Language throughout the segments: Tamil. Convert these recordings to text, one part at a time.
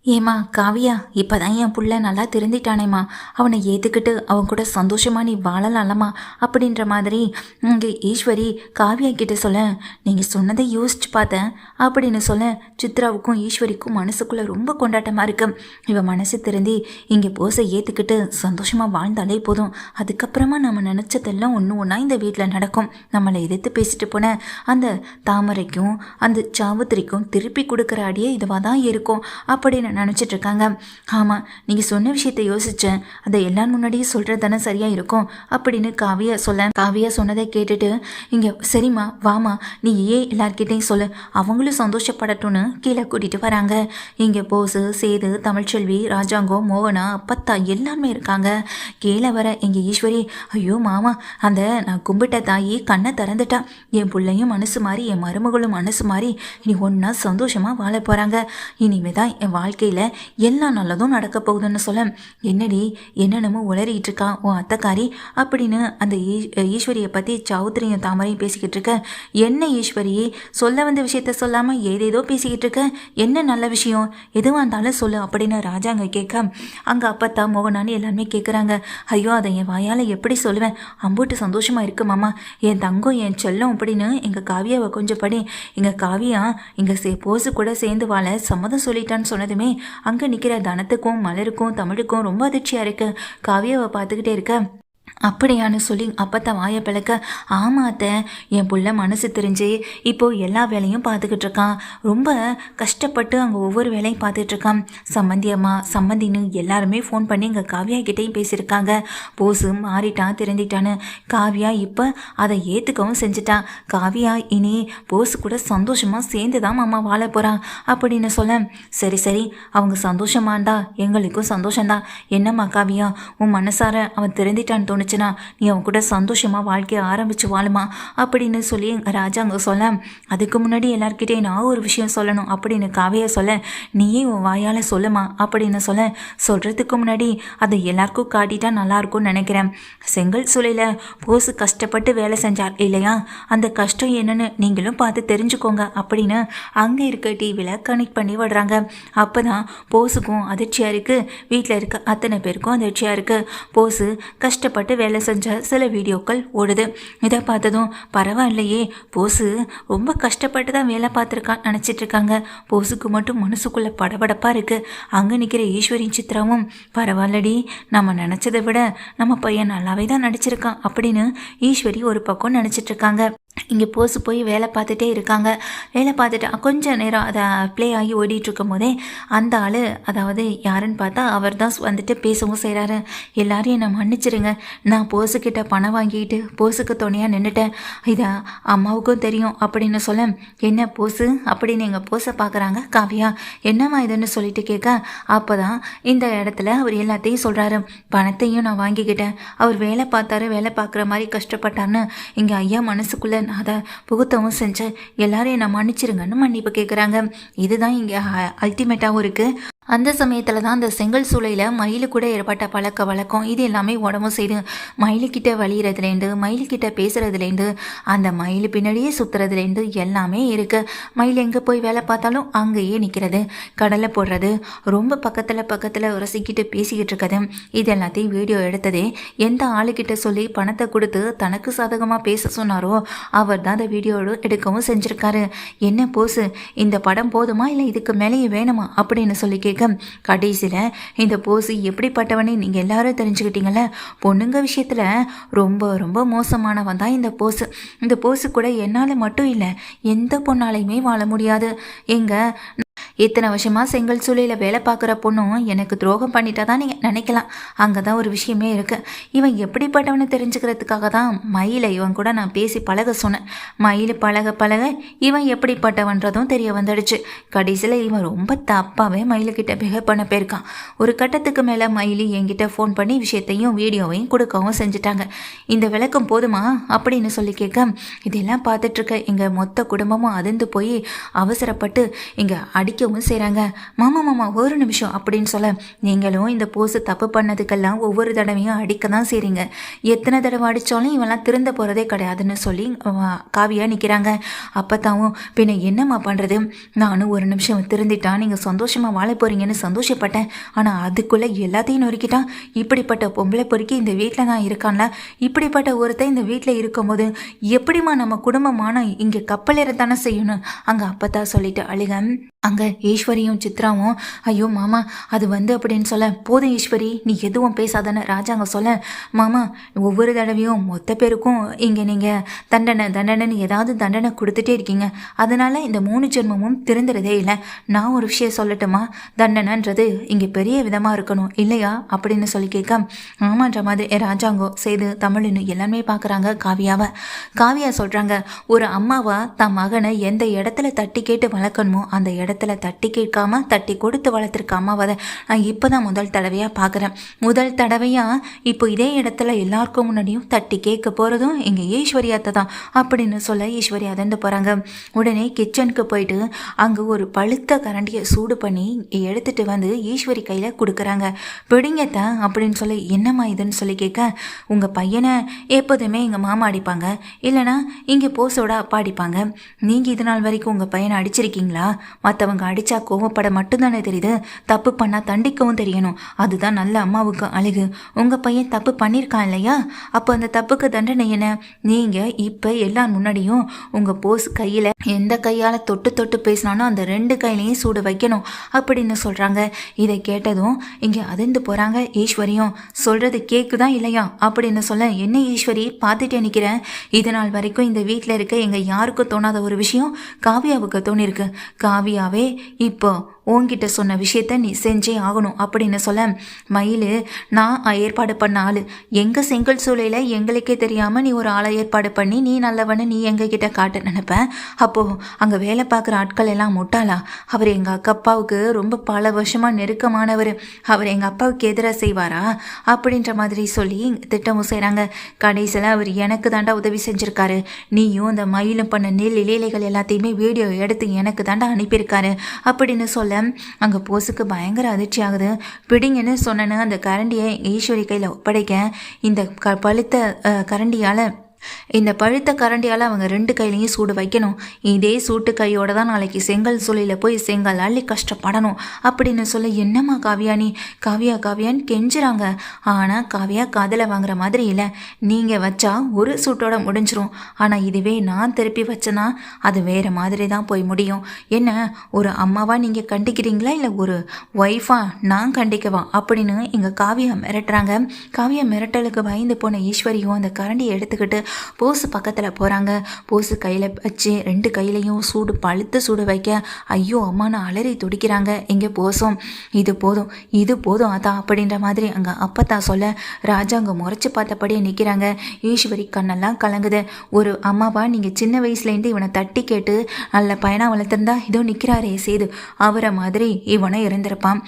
ஏம்மா காவியா, இப்பதான் என் புள்ள நல்லா திருந்திட்டானேம்மா, அவனை ஏற்றுக்கிட்டு அவன் கூட சந்தோஷமா நீ வாழலாம்மா அப்படின்ற மாதிரி இங்கே ஈஸ்வரி காவியா கிட்ட சொல்ல, நீங்கள் சொன்னதை யோசிச்சு பார்த்தேன் அப்படின்னு சொல்ல, சித்ராவுக்கும் ஈஸ்வரிக்கும் மனசுக்குள்ளே ரொம்ப கொண்டாட்டமாக இருக்கு. இவன் மனசு திருந்தி இங்கே போஸை ஏற்றுக்கிட்டு சந்தோஷமாக வாழ்ந்தாலே போதும், அதுக்கப்புறமா நம்ம நினச்சதெல்லாம் ஒன்று ஒன்றா இந்த வீட்டில் நடக்கும். நம்மளை எதிர்த்து பேசிட்டு போன அந்த தாமரைக்கும் அந்த சாவுத்திரிக்கும் திருப்பி கொடுக்குற அடியே இதுவாக தான் இருக்கும் அப்படின்னு நினச்சிட்டு இருக்காங்க. ஆமாம், நீங்கள் சொன்ன விஷயத்தை யோசித்தேன், அதை எல்லாரும் முன்னாடியே சொல்கிறது தானே சரியாக இருக்கும் அப்படின்னு காவியா சொன்னதை கேட்டுட்டு, இங்கே சரிம்மா வாமா நீ ஏன் எல்லார்கிட்டையும் சொல்லு, அவங்களும் சந்தோஷப்படட்டும்னு கீழே கூட்டிகிட்டு வராங்க. இங்கே போஸு, சேது, தமிழ்ச்செல்வி, ராஜாங்கம், மோகனா, அப்பத்தா எல்லாருமே இருக்காங்க. கீழே வர எங்கள் ஈஸ்வரி, ஐயோ மாமா, அந்த நான் கும்பிட்ட தாயி கண்ணை திறந்துட்டா, என் பிள்ளையும் மனசு மாறி என் மருமகளும் மனசு மாறி இனி ஒன்றா சந்தோஷமாக வாழ போகிறாங்க. இனிமே தான் என் வாழ்க்கையில் எல்லாம் நல்லதும் நடக்க போகுதுன்னு சொல்ல, என்னடி என்னென்னமோ உளறிட்டு இருக்கா உன் அத்தைக்காரி அப்படின்னு அந்த ஈஸ்வரியை பற்றி சௌத்ரியும் தாமரையும் பேசிக்கிட்டு இருக்க. என்ன ஈஸ்வரி, சொல்ல வந்த விஷயத்த சொல்லாமல் ஏதேதோ பேசிக்கிட்டு இருக்க, என்ன நல்ல விஷயம் எதுவாக இருந்தாலும் சொல்லு அப்படின்னு ராஜாங்க கேட்க, அங்கே அப்பத்தா மோகனான்னு எல்லாருமே கேட்குறாங்க. ஐயோ அதை என் வாயால் எப்படி சொல்லுவேன், அம்பூட்டு சந்தோஷமாக இருக்கு மாமா, என் தங்கம் என் செல்லம் அப்படின்னு எங்கள் காவியாவை கொஞ்சம் படி, எங்கள் காவியா இங்கே போஸு கூட சேர்ந்து வாழ சம்மதம் சொல்லிட்டான்னு சொன்னதுமே அங்கே நிற்கிற தனத்துக்கும் மலருக்கும் தமிழுக்கும் ரொம்ப அதிர்ச்சியாக இருக்கு. காவியாவை பார்த்துக்கிட்டே இருக்க, அப்படியான்னு சொல்லி அப்பத்தான் வாயை பிளக்க, ஆமாத்த என் புள்ள மனசு தெரிஞ்சு இப்போது எல்லா வேலையும் பார்த்துக்கிட்டு இருக்கான், ரொம்ப கஷ்டப்பட்டு அங்கே ஒவ்வொரு வேலையும் பார்த்துட்ருக்கான். சம்மந்தின்னு எல்லாருமே ஃபோன் பண்ணி எங்கள் காவியா கிட்டேயும் பேசியிருக்காங்க. போஸு மாறிட்டான் திருந்திட்டான்னு. காவியா இப்போ அதை ஏற்றுக்கவும் செஞ்சுட்டான். காவியா இனி போஸு கூட சந்தோஷமாக சேர்ந்து தான் மாமா வாழ போகிறான் அப்படின்னு சொல்ல, சரி சரி அவங்க சந்தோஷமாண்டா எங்களுக்கும் சந்தோஷம்தான். என்னம்மா காவியா, உன் மனசார அவன் திருந்திட்டான்னு தோணுச்சு, நீ அவன் கூட சந்தோஷமா வாழ்க்கையை ஆரம்பிச்சு வாழுமா அப்படின்னு சொல்லி ராஜாங்க சொல்ல, அதுக்கு முன்னாடி எல்லார்கிட்டே நான் ஒரு விஷயம் சொல்லணும் அப்படின்னு காவியா சொல்ல, நீயே உன் வாயால் சொல்லுமா அப்படின்னு சொல்ல, சொல்கிறதுக்கு முன்னாடி அதை எல்லாருக்கும் காட்டிட்டா நல்லாயிருக்கும்னு நினைக்கிறேன். செங்கல் சூளையில் போஸு கஷ்டப்பட்டு வேலை செஞ்சார் இல்லையா, அந்த கஷ்டம் என்னன்னு நீங்களும் பார்த்து தெரிஞ்சுக்கோங்க அப்படின்னு அங்கே இருக்க டிவியில் கனெக்ட் பண்ணி விடுறாங்க. அப்போ தான் போஸுக்கும் அதிர்ச்சியாக இருக்குது, வீட்டில் இருக்க அத்தனை பேருக்கும் அதிர்ச்சியாக இருக்குது. போஸு கஷ்டப்பட்டு வேலை செஞ்ச சில வீடியோக்கள் ஓடுது. இதை பார்த்ததும் பரவாயில்லையே, போஸு ரொம்ப கஷ்டப்பட்டு தான் வேலை பார்த்துருக்கான்னு நினச்சிட்டு இருக்காங்க. போஸுக்கு மட்டும் மனசுக்குள்ளே படபடப்பாக இருக்குது. அங்கே நிற்கிற ஈஸ்வரி சித்ராவும், பரவாயில்லடி, நம்ம நினச்சதை விட நம்ம பையன் நல்லாவே தான் நடிச்சிருக்கான் அப்படின்னு ஈஸ்வரி ஒரு பக்கம் நினச்சிட்டு இருக்காங்க. இங்கே போஸு போய் வேலை பார்த்துட்டே இருக்காங்க. வேலை பார்த்துட்டு கொஞ்சம் நேரம் அதை ப்ளே ஆகி ஓடிட்டுருக்கும் போதே அந்த ஆள், அதாவது யாருன்னு பார்த்தா அவர் தான் வந்துட்டு பேசவும் செய்கிறாரு. எல்லாரும் என்னை மன்னிச்சிருங்க, நான் போஸுக்கிட்ட பணம் வாங்கிட்டு போஸுக்கு துணையாக நின்றுட்டேன், இதை அம்மாவுக்கும் தெரியும் அப்படின்னு சொல்ல, என்ன போஸு அப்படின்னு எங்கள் போஸை பார்க்குறாங்க. காவியா என்னம்மா இதுன்னு சொல்லிட்டு கேட்க, அப்போ தான் இந்த இடத்துல அவர் எல்லாத்தையும் சொல்கிறாரு. பணத்தையும் நான் வாங்கிக்கிட்டேன், அவர் வேலை பார்த்தாரு, வேலை பார்க்குற மாதிரி கஷ்டப்பட்டார்னு இங்கே ஐயா மனசுக்குள்ளே அதை புகுத்தவும் செஞ்சு எல்லாரும் என்னை மன்னிச்சிருங்கன்னு மன்னிப்பு கேட்குறாங்க. இதுதான் இங்கே அல்டிமேட்டாகவும் இருக்குது. அந்த சமயத்தில் தான் அந்த செங்கல் சூளையில் மயிலு கூட ஏற்பட்ட பழக்க வழக்கம் இது எல்லாமே உடம்பும் செய்து, மயிலுக்கிட்ட வலிகிறதுலேருந்து மயிலுக்கிட்ட பேசுகிறதுலேருந்து அந்த மயில் பின்னாடியே சுற்றுறதுலேருந்து எல்லாமே இருக்குது. மயில் எங்கே போய் வேலை பார்த்தாலும் அங்கேயே நிற்கிறது, கடலை போடுறது, ரொம்ப பக்கத்தில் ரசிக்கிட்டு பேசிக்கிட்டு இருக்கிறது, இது எல்லாத்தையும் வீடியோ எடுத்ததே எந்த ஆளுக்கிட்ட சொல்லி பணத்தை கொடுத்து தனக்கு சாதகமாக பேச சொன்னாரோ அவர் தான் அந்த வீடியோடு எடுக்கவும் செஞ்சுருக்காரு. என்ன போஸு, இந்த படம் போதுமா இல்லை இதுக்கு மேலேயே வேணுமா அப்படின்னு சொல்லி கேட்க, கடைசியில் இந்த போஸு எப்படிப்பட்டவனே நீங்கள் எல்லாரும் தெரிஞ்சுக்கிட்டீங்கள. பொண்ணுங்க விஷயத்தில் ரொம்ப ரொம்ப மோசமானவன் தான் இந்த போஸு. இந்த போஸு கூட என்னால் மட்டும் இல்லை எந்த பொண்ணாலையுமே வாழ முடியாது. இத்தனை வருஷமாக செங்கல் சூளையில் வேலை பார்க்குற பொண்ணும் எனக்கு துரோகம் பண்ணிட்டா தான் நீங்கள் நினைக்கலாம். அங்கே தான் ஒரு விஷயமே இருக்குது. இவன் எப்படிப்பட்டவனை தெரிஞ்சுக்கிறதுக்காக தான் மயிலை இவன் கூட நான் பேசி பழக சொன்னேன். மயில் பழக இவன் எப்படிப்பட்டவன்றதும் தெரிய வந்துடுச்சு. கடைசியில் இவன் ரொம்ப தப்பாகவே மயிலுக்கிட்ட பிஹேவ் பண்ண போயிருக்கான். ஒரு கட்டத்துக்கு மேலே மயிலி என்கிட்ட ஃபோன் பண்ணி விஷயத்தையும் வீடியோவையும் கொடுக்கவும் செஞ்சுட்டாங்க. இந்த விளக்கம் போதுமா அப்படின்னு சொல்லி கேட்க, இதெல்லாம் பார்த்துட்ருக்க எங்கள் மொத்த குடும்பமும் அதிர்ந்து போய் அவசரப்பட்டு இங்கே அடிக்கவும் அடிக்கவும் செய்கிறாங்க. மாமா ஒரு நிமிஷம் அப்படின்னு சொல்ல, நீங்களும் இந்த போஸு தப்பு பண்ணதுக்கெல்லாம் ஒவ்வொரு தடவையும் அடிக்க தான் செய்கிறீங்க. எத்தனை தடவை அடித்தாலும் இவெல்லாம் திருந்த போகிறதே கிடையாதுன்னு சொல்லி காவியா நிற்கிறாங்க. அப்பத்தாவும் பின்ன என்னம்மா பண்ணுறது, நானும் ஒரு நிமிஷம் திருந்திட்டா நீங்கள் சந்தோஷமாக வாழ போகிறீங்கன்னு சந்தோஷப்பட்டேன். ஆனால் அதுக்குள்ளே எல்லாத்தையும் நொறுக்கிட்டான். இப்படிப்பட்ட பொம்பளை பொறுக்கி இந்த வீட்டில் தான் இருக்கான்ல, இப்படிப்பட்ட ஒருத்தன் இந்த வீட்டில் இருக்கும்போது எப்படிமா நம்ம குடும்பமான இங்கே கப்பல் ஏறத்தானே செய்யணும். அங்கே அப்பத்தா சொல்லிட்டு அழுக. அங்கே ஈஸ்வரியும் சித்ராவும் ஐயோ மாமா அது அப்படின்னு சொல்ல, போதும் ஈஸ்வரி நீ எதுவும் பேசாதானே ராஜாங்க சொல்ல, மாமா ஒவ்வொரு தடவையும் மொத்த பேருக்கும் இங்கே நீங்கள் தண்டனைன்னு ஏதாவது தண்டனை கொடுத்துட்டே இருக்கீங்க. அதனால இந்த 3 ஜென்மமும் திருந்துறதே இல்லை. நான் ஒரு விஷயம் சொல்லட்டுமா, தண்டனைன்றது இங்கே பெரிய விதமாக இருக்கணும் இல்லையா அப்படின்னு சொல்லி கேட்க, ஆமான்ற மாதிரி ராஜாங்கோ செய்து தமிழ்னு எல்லாமே பார்க்குறாங்க காவியா சொல்கிறாங்க, ஒரு அம்மாவா தன் மகனை எந்த இடத்துல தட்டி கேட்டு வளர்க்கணுமோ அந்த இடத்துல தட்டி கேட்காம தட்டி கொடுத்து வளர்த்துருக்க அம்மாவை நான் இப்போ தான் முதல் தடவையாக பார்க்குறேன். முதல் தடவையாக இப்போ இதே இடத்துல எல்லாருக்கும் முன்னாடியும் தட்டி கேட்க போகிறதும் இங்கே ஈஸ்வரியாத்தை தான் அப்படின்னு சொல்ல ஈஸ்வரி அதந்து போகிறாங்க. உடனே கிச்சனுக்கு போயிட்டு அங்கே ஒரு பழுத்த கரண்டியை சூடு பண்ணி எடுத்துகிட்டு வந்து ஈஸ்வரி கையில் கொடுக்குறாங்க. பிடிங்கத்த அப்படின்னு சொல்லி, என்னம்மா இதுன்னு சொல்லி கேட்க, உங்கள் பையனை எப்போதுமே எங்கள் மாமா அடிப்பாங்க, இல்லைனா இங்கே போஸோட அப்பா அடிப்பாங்க. நீங்கள் இது நாள் வரைக்கும் உங்கள் பையனை அடிச்சிருக்கீங்களா? மற்றவங்க அடித்தா கோவப்பட மட்டும்தானே தெரியுது, தப்பு பண்ணால் தண்டிக்கவும் தெரியணும். அதுதான் நல்ல அம்மாவுக்கு அழகு. உங்கள் பையன் தப்பு பண்ணியிருக்கான் இல்லையா, அப்போ அந்த தப்புக்கு தண்டனை என்ன? நீங்கள் இப்போ எல்லார் முன்னாடியும் உங்கள் போஸ் கையில் எந்த கையால் தொட்டு பேசினாலும் அந்த 2 கையிலையும் சூடு வைக்கணும் அப்படின்னு சொல்கிறாங்க. இதை கேட்டதும் இங்கே அதிர்ந்து போகிறாங்க. ஈஸ்வரியும் சொல்கிறது கேட்குதான் இல்லையா அப்படின்னு சொல்ல, என்ன ஈஸ்வரி பார்த்துட்டே நிற்கிறேன், இது நாள் வரைக்கும் இந்த வீட்டில் இருக்க எங்கள் யாருக்கும் தோணாத ஒரு விஷயம் காவியாவுக்கு தோணிருக்கு. காவியாவே இப்போ உன்கிட்ட சொன்ன விஷயத்த நீ செஞ்சே ஆகணும் அப்படின்னு சொல்ல, மயில் நான் ஏற்பாடு பண்ண ஆள், எங்கள் செங்கல் சூளையில் எங்களுக்கே தெரியாமல் நீ ஒரு ஆளை ஏற்பாடு பண்ணி நீ நல்லவன்னு நீ எங்ககிட்ட காட்ட நினைப்பேன். அப்போது அங்கே வேலை பார்க்குற ஆட்கள் எல்லாம் முட்டாளா? அவர் எங்கள் அப்பாவுக்கு ரொம்ப பல வருஷமாக நெருக்கமானவர், அவர் எங்கள் அப்பாவுக்கு எதிராக செய்வாரா அப்படின்ற மாதிரி சொல்லி திட்டமும் செய்கிறாங்க. கடைசியில் அவர் எனக்கு தாண்டா உதவி செஞ்சுருக்காரு. நீயும் அந்த மயிலும் பண்ண நெல் இலைகள் எல்லாத்தையுமே வீடியோ எடுத்து எனக்கு தாண்டா அனுப்பியிருக்காரு அப்படின்னு சொல்ல, அங்கே போஸுக்கு பயங்கர அதிர்ச்சி ஆகுது. பிடிங்கன்னு சொன்னேன்னு அந்த கரண்டியை ஈஸ்வரி கையில் ஒப்படைக்க, இந்த பழுத்த கரண்டியால் இந்த பழுத்த கரண்டியால் அவங்க 2 கையிலையும் சூடு வைக்கணும். இதே சூட்டு கையோட தான் நாளைக்கு செங்கல் சூளையில் போய் செங்கல் அள்ளி கஷ்டப்படணும் அப்படின்னு சொல்ல, என்னம்மா காவியா நீ காவியான்னு கெஞ்சுறாங்க. ஆனால் காவியா காதில் வாங்குற மாதிரி இல்லை. நீங்கள் வச்சா ஒரு சூட்டோட முடிஞ்சிரும், ஆனால் இதுவே நான் திருப்பி வச்சேன்னா அது வேறு மாதிரி தான் போய் முடியும். என்ன ஒரு அம்மாவா நீங்கள் கண்டிக்கிறீங்களா இல்லை ஒரு ஒய்ஃபா நான் கண்டிக்கவா அப்படின்னு எங்கள் காவியா மிரட்டுறாங்க. காவியா மிரட்டலுக்கு பயந்து போன ஈஸ்வரியும் அந்த கரண்டியை எடுத்துக்கிட்டு போஸு பக்கத்தில் போகிறாங்க. போஸு கையில் வச்சு 2 கையிலையும் பழுத்த சூடு வைக்க, ஐயோ அம்மானு அலறி துடிக்கிறாங்க. இங்கே போஸும் இது போதும் அதான் அப்படின்ற மாதிரி அங்கே அப்பத்தா சொல்ல, ராஜா அங்கே முறைச்சி பார்த்தபடியே நிற்கிறாங்க. ஈஸ்வரி கண்ணெல்லாம் கலங்குது. ஒரு அம்மாவா நீங்கள் சின்ன வயசுலேருந்து இவனை தட்டி கேட்டு நல்ல பையனாக வளர்த்துருந்தா இதோ நிற்கிறாரே சேது, அவரை மாதிரி இவனை இறந்திருப்பான்.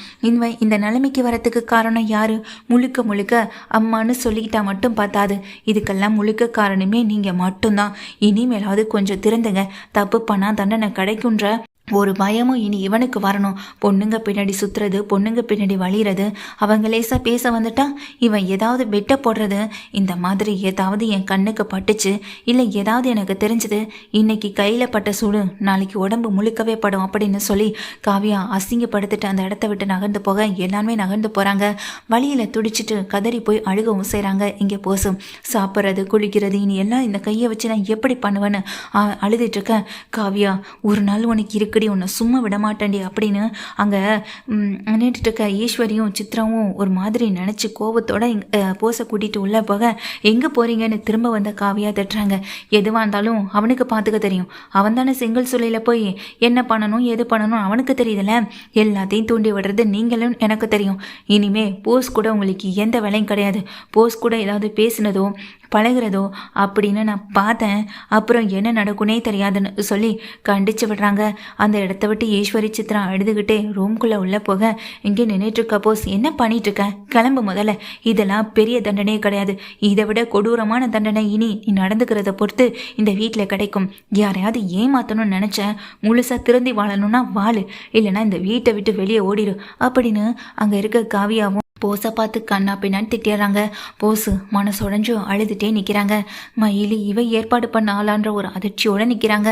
இந்த நிலைமைக்கு வரத்துக்கு காரணம் யார்? முழுக்க அம்மானு சொல்லிக்கிட்டா மட்டும் பார்த்தாது, இதுக்கெல்லாம் முழுக்க காரணமே நீங்கள் மட்டும்தான். இனிமேலாவது கொஞ்சம் திருந்துங்க, தப்பு பண்ணால் தண்டனை கிடைக்குன்ற ஒரு பயமும் இனி இவனுக்கு வரணும். பொண்ணுங்க பின்னாடி சுற்றுறது, பொண்ணுங்க பின்னாடி வழிகிறது, அவங்க லேசாக பேச வந்துட்டா இவன் ஏதாவது வெட்ட போடுறது, இந்த மாதிரி ஏதாவது என் கண்ணுக்கு பட்டுச்சு இல்லை ஏதாவது எனக்கு தெரிஞ்சது, இன்னைக்கு கையில் பட்ட சூடு நாளைக்கு உடம்பு முழுக்கவே படும் அப்படின்னு சொல்லி காவியா அசிங்கப்படுத்திட்டு அந்த இடத்த விட்டு நகர்ந்து போக எல்லாருமே நகர்ந்து போகிறாங்க. வழியில் துடிச்சிட்டு கதறி போய் அழுகவும் செய்கிறாங்க. இங்கே போசும் சாப்பிட்றது குளிக்கிறது இனி எல்லாம் இந்த கையை வச்சு நான் எப்படி பண்ணுவேன்னு அழுதுட்டுருக்கேன். காவியா ஒரு நாள் உனக்கு இருக்கு, உன்னை சும்மா விடமாட்டேன்டி அப்படின்னு அங்கே நின்றுட்டு இருக்க ஈஸ்வரியும் சித்ராவும் ஒரு மாதிரி நினச்சி கோபத்தோட போஸை கூட்டிகிட்டு உள்ளே போக, எங்கே போகிறீங்கன்னு திரும்ப வந்த காவியா தட்டுறாங்க. எதுவாக இருந்தாலும் அவனுக்கு பார்த்துக்க தெரியும், அவன் தானே செங்கல் சூளையில் போய் என்ன பண்ணணும் எது பண்ணணும் அவனுக்கு தெரியுதுல்ல, எல்லாத்தையும் தூண்டி விடுறது நீங்களும் எனக்கு தெரியும். இனிமே போஸ் கூட உங்களுக்கு எந்த வேலையும் கிடையாது. போஸ் கூட ஏதாவது பேசினதோ பழகிறதோ அப்படின்னு நான் பார்த்தேன். அப்புறம் என்ன நடக்குனே தெரியாதுன்னு சொல்லி கண்டிச்சு விடுறாங்க. அந்த இடத்த விட்டு ஈஸ்வரி சித்ரா அழுதுகிட்டே ரூம்குள்ளே உள்ள போக, இங்கே நின்றுட்டு இருக்க போஸ் என்ன பண்ணிட்டு இருக்க, கிளம்பு முதல்ல. இதெல்லாம் பெரிய தண்டனையே கிடையாது. இதை விட கொடூரமான தண்டனை இனி நீ நடந்துக்கிறத பொறுத்து இந்த வீட்டில் கிடைக்கும். யாரையாவது ஏமாத்தணும்னு நினச்சேன், முழுசாக திருந்தி வாழணும்னா வாழு, இல்லைன்னா இந்த வீட்டை விட்டு வெளியே ஓடிடு அப்படின்னு அங்கே இருக்க காவியாவும் போஸை பார்த்து கண்ணா பின்னான்னு திட்டிடுறாங்க. போஸு மனசுடைஞ்சு அழுதுகிட்டே நிற்கிறாங்க. மயிலி இவ ஏற்பாடு பண்ண ஆளான்ற ஒரு அதிர்ச்சியோடு நிற்கிறாங்க.